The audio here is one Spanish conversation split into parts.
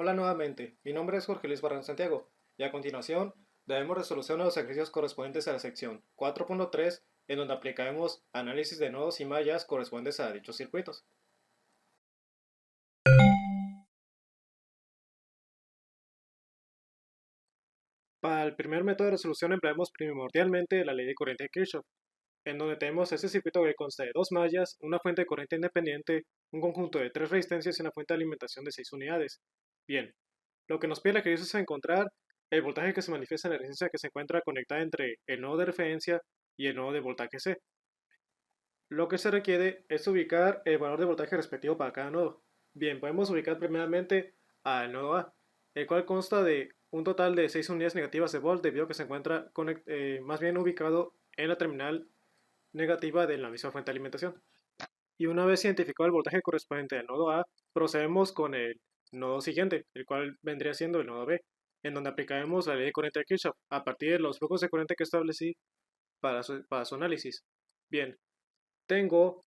Hola nuevamente, mi nombre es Jorge Luis Barran Santiago y a continuación daremos resolución a los ejercicios correspondientes a la sección 4.3 en donde aplicaremos análisis de nodos y mallas correspondientes a dichos circuitos. Para el primer método de resolución empleamos primordialmente la ley de corriente de Kirchhoff, en donde tenemos este circuito que consta de dos mallas, una fuente de corriente independiente, un conjunto de tres resistencias y una fuente de alimentación de 6 unidades. Bien, lo que nos pide el ejercicio es encontrar el voltaje que se manifiesta en la resistencia que se encuentra conectada entre el nodo de referencia y el nodo de voltaje C. Lo que se requiere es ubicar el valor de voltaje respectivo para cada nodo. Bien, podemos ubicar primeramente al nodo A, el cual consta de un total de 6 unidades negativas de volt debido a que se encuentra más bien ubicado en la terminal negativa de la misma fuente de alimentación. Y una vez identificado el voltaje correspondiente al nodo A, procedemos con el nodo siguiente, el cual vendría siendo el nodo B, en donde aplicaremos la ley de corriente de Kirchhoff a partir de los flujos de corriente que establecí para su análisis. Bien, tendríamos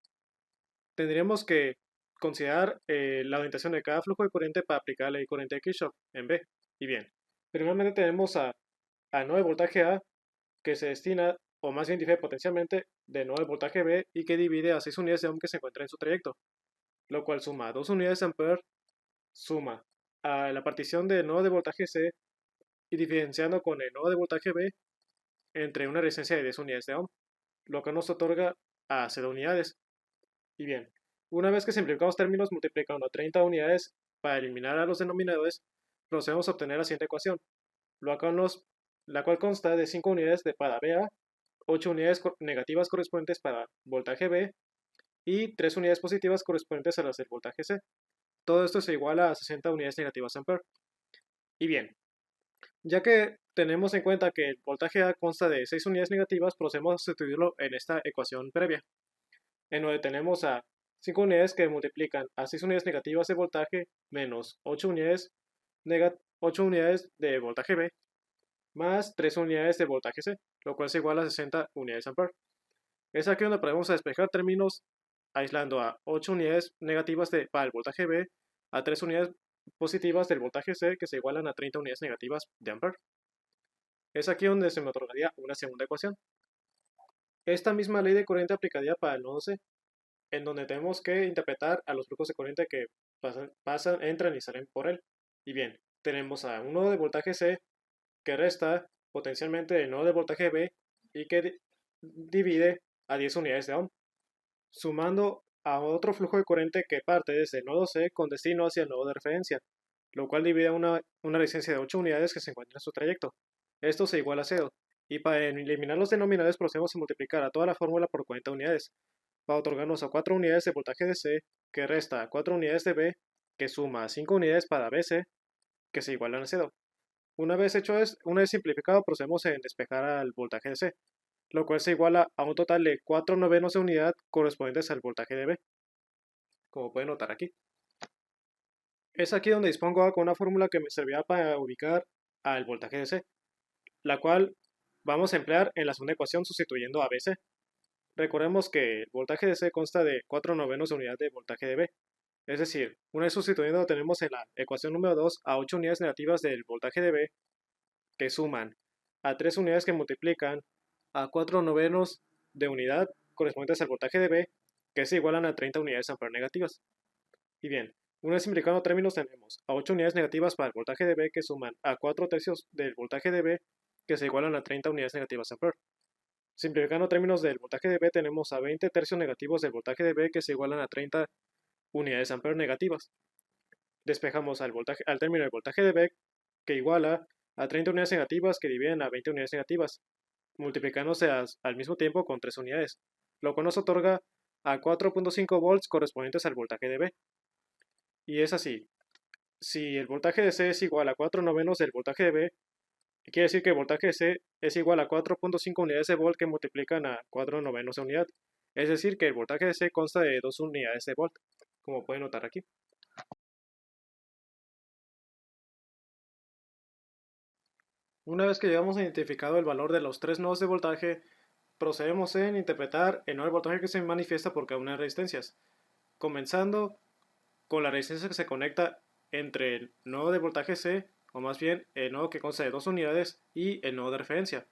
que considerar la orientación de cada flujo de corriente para aplicar la ley de corriente de Kirchhoff en B. Y bien, primeramente tenemos al nodo de voltaje A que se destina, o más bien difiere potencialmente, del nodo de voltaje B y que divide a 6 unidades de ohm que se encuentran en su trayecto, lo cual suma 2 unidades de ampere, suma a la partición del nodo de voltaje C y diferenciando con el nodo de voltaje B entre una resistencia de 10 unidades de ohm, lo que nos otorga a 0 unidades. Y bien, una vez que simplificamos términos multiplicando 30 unidades para eliminar a los denominadores, procedemos a obtener la siguiente ecuación, la cual consta de 5 unidades para BA, 8 unidades negativas correspondientes para voltaje B y 3 unidades positivas correspondientes a las del voltaje C. Todo esto se iguala a 60 unidades negativas ampere. Y bien, ya que tenemos en cuenta que el voltaje A consta de 6 unidades negativas, procedemos a sustituirlo en esta ecuación previa, en donde tenemos a 5 unidades que multiplican a 6 unidades negativas de voltaje menos 8 unidades de voltaje B más 3 unidades de voltaje C, lo cual es igual a 60 unidades ampere. Es aquí donde podemos despejar términos aislando a 8 unidades negativas para el voltaje B, a 3 unidades positivas del voltaje C que se igualan a 30 unidades negativas de ampere. Es aquí donde se me otorgaría una segunda ecuación. Esta misma ley de corriente aplicaría para el nodo C, en donde tenemos que interpretar a los flujos de corriente que pasan, entran y salen por él. Y bien, tenemos a un nodo de voltaje C que resta potencialmente el nodo de voltaje B y que divide a 10 unidades de ohm, sumando a otro flujo de corriente que parte desde el nodo C con destino hacia el nodo de referencia, lo cual divide una resistencia de 8 unidades que se encuentra en su trayecto. Esto se iguala a 0, y para eliminar los denominadores procedemos a multiplicar a toda la fórmula por 40 unidades, para otorgarnos a 4 unidades de voltaje de C, que resta a 4 unidades de B, que suma a 5 unidades para BC, que se igualan a 0. Una vez simplificado, procedemos en despejar al voltaje de C, lo cual se iguala a un total de 4 novenos de unidad correspondientes al voltaje de B, como pueden notar aquí. Es aquí donde dispongo con una fórmula que me servirá para ubicar al voltaje de C, la cual vamos a emplear en la segunda ecuación sustituyendo a BC. Recordemos que el voltaje de C consta de 4 novenos de unidad de voltaje de B, es decir, una vez sustituyendo tenemos en la ecuación número 2 a 8 unidades negativas del voltaje de B que suman a 3 unidades que multiplican a 4 novenos de unidad correspondientes al voltaje de B, que se igualan a 30 unidades ampere negativas. Y bien, una vez simplificando términos tenemos a 8 unidades negativas para el voltaje de B que suman a 4 tercios del voltaje de B, que se igualan a 30 unidades negativas ampere. Simplificando términos del voltaje de B tenemos a 20 tercios negativos del voltaje de B que se igualan a 30 unidades ampere negativas. Despejamos al término del voltaje de B que iguala a 30 unidades negativas que dividen a 20 unidades negativas, multiplicándose al mismo tiempo con 3 unidades, lo cual nos otorga a 4.5 volts correspondientes al voltaje de B. Y es así, si el voltaje de C es igual a 4 novenos del voltaje de B, quiere decir que el voltaje de C es igual a 4.5 unidades de volt que multiplican a 4 novenos de unidad. Es decir, que el voltaje de C consta de 2 unidades de volt, como pueden notar aquí. Una vez que hayamos identificado el valor de los tres nodos de voltaje, procedemos en interpretar el nodo de voltaje que se manifiesta por cada una de las resistencias, comenzando con la resistencia que se conecta entre el nodo de voltaje C, o más bien el nodo que consta de 2 unidades, y el nodo de referencia,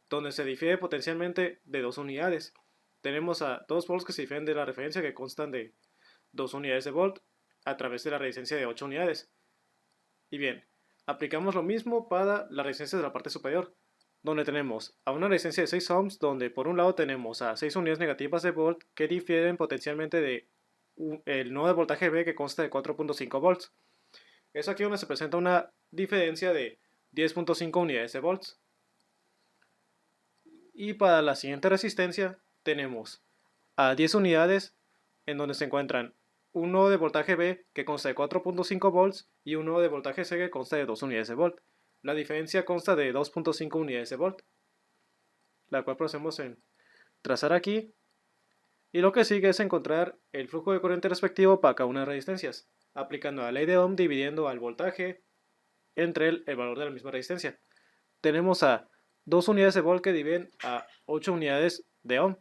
donde se difiere potencialmente de 2 unidades. Tenemos a 2 volts que se difieren de la referencia, que constan de 2 unidades de volt a través de la resistencia de 8 unidades. Y bien, aplicamos lo mismo para la resistencia de la parte superior, donde tenemos a una resistencia de 6 ohms, donde por un lado tenemos a 6 unidades negativas de volt que difieren potencialmente de el nodo de voltaje B, que consta de 4.5 volts. Es aquí donde se presenta una diferencia de 10.5 unidades de volts. Y para la siguiente resistencia tenemos a 10 unidades, en donde se encuentran un nodo de voltaje B que consta de 4.5 volts y un nodo de voltaje C que consta de 2 unidades de volt. La diferencia consta de 2.5 unidades de volt, la cual procedemos en trazar aquí. Y lo que sigue es encontrar el flujo de corriente respectivo para cada una de las resistencias, aplicando la ley de Ohm, dividiendo al voltaje entre el valor de la misma resistencia. Tenemos a 2 unidades de volt que dividen a 8 unidades de Ohm,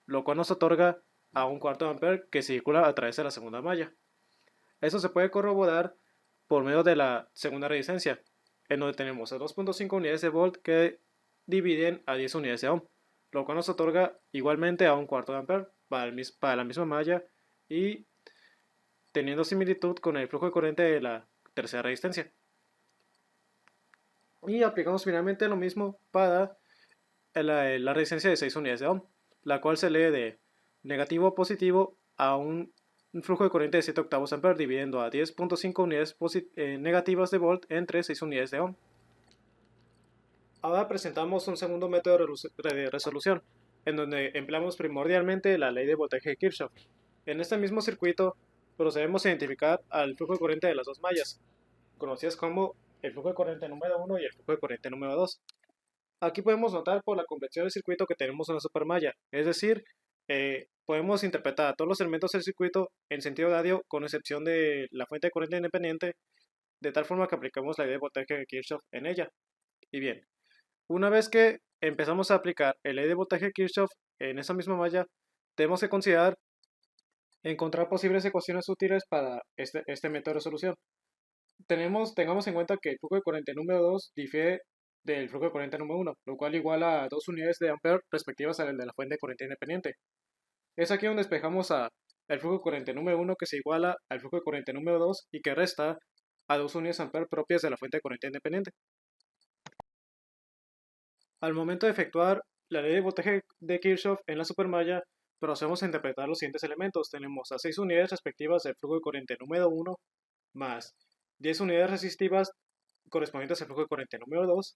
lo cual nos otorga a un cuarto de ampere que circula a través de la segunda malla. Eso se puede corroborar por medio de la segunda resistencia, en donde tenemos a 2.5 unidades de volt que dividen a 10 unidades de ohm, lo cual nos otorga igualmente a un cuarto de ampere para la misma malla y teniendo similitud con el flujo de corriente de la tercera resistencia. Y aplicamos finalmente lo mismo para la resistencia de 6 unidades de ohm, la cual se lee de negativo a positivo a un flujo de corriente de 7 octavos ampere dividiendo a 10.5 unidades negativas de volt entre 6 unidades de ohm. Ahora presentamos un segundo método de resolución, en donde empleamos primordialmente la ley de voltaje de Kirchhoff. En este mismo circuito procedemos a identificar al flujo de corriente de las dos mallas, conocidas como el flujo de corriente número 1 y el flujo de corriente número 2. Aquí podemos notar por la convención del circuito que tenemos una supermalla, es decir, podemos interpretar a todos los elementos del circuito en sentido radio con excepción de la fuente de corriente independiente, de tal forma que aplicamos la ley de voltaje de Kirchhoff en ella. Y bien, una vez que empezamos a aplicar la ley de voltaje de Kirchhoff en esa misma malla, tenemos que considerar encontrar posibles ecuaciones útiles para este método de resolución. Tengamos en cuenta que el flujo de corriente número 2 difiere del flujo de corriente número 1, lo cual iguala a 2 unidades de ampere respectivas al de la fuente de corriente independiente. Es aquí donde despejamos el flujo de corriente número 1, que se iguala al flujo de corriente número 2 y que resta a 2 unidades de ampere propias de la fuente de corriente independiente. Al momento de efectuar la ley de voltaje de Kirchhoff en la supermalla, procedemos a interpretar los siguientes elementos. Tenemos a 6 unidades respectivas del flujo de corriente número 1 más 10 unidades resistivas correspondientes al flujo de corriente número 2,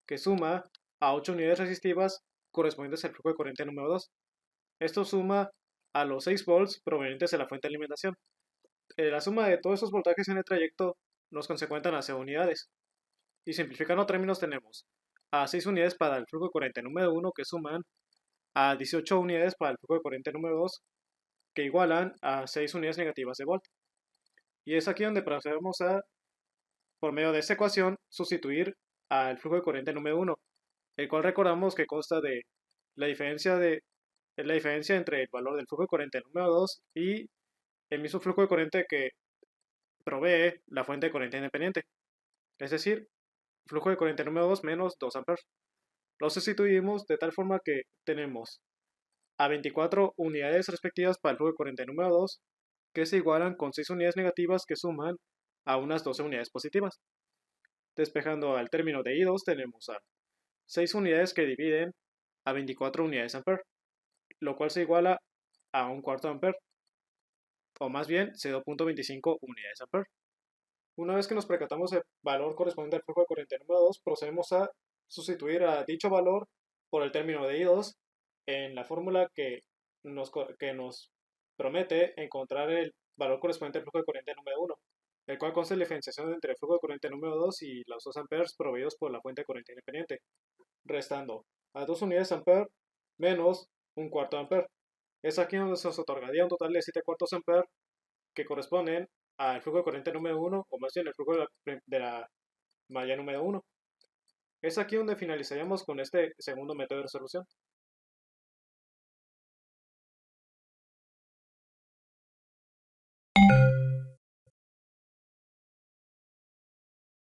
que suma a 8 unidades resistivas correspondientes al flujo de corriente número 2. Esto suma a los 6 volts provenientes de la fuente de alimentación. La suma de todos esos voltajes en el trayecto nos consecuentan a 0 unidades. Y simplificando términos tenemos a 6 unidades para el flujo de corriente número 1 que suman a 18 unidades para el flujo de corriente número 2 que igualan a 6 unidades negativas de volt. Y es aquí donde procedemos a, por medio de esta ecuación, sustituir al flujo de corriente número 1, el cual recordamos que consta de la diferencia entre el valor del flujo de corriente número 2 y el mismo flujo de corriente que provee la fuente de corriente independiente, es decir, flujo de corriente número 2 menos 2 amperes. Lo sustituimos de tal forma que tenemos a 24 unidades respectivas para el flujo de corriente número 2, que se igualan con 6 unidades negativas que suman a unas 12 unidades positivas. Despejando al término de I2 tenemos a 6 unidades que dividen a 24 unidades ampere, lo cual se iguala a un cuarto ampere, o más bien 0.25 unidades ampere. Una vez que nos percatamos del valor correspondiente al flujo de corriente número 2, procedemos a sustituir a dicho valor por el término de I2 en la fórmula que nos promete encontrar el valor correspondiente al flujo de corriente número 1, el cual consta de la diferenciación entre el flujo de corriente número 2 y los 2 amperes proveídos por la fuente de corriente independiente, restando a 2 unidades ampere menos un cuarto ampere. Es aquí donde se nos otorgaría un total de 7 cuartos ampere que corresponden al flujo de corriente número 1, o más bien el flujo de la malla número 1. Es aquí donde finalizaríamos con este segundo método de resolución.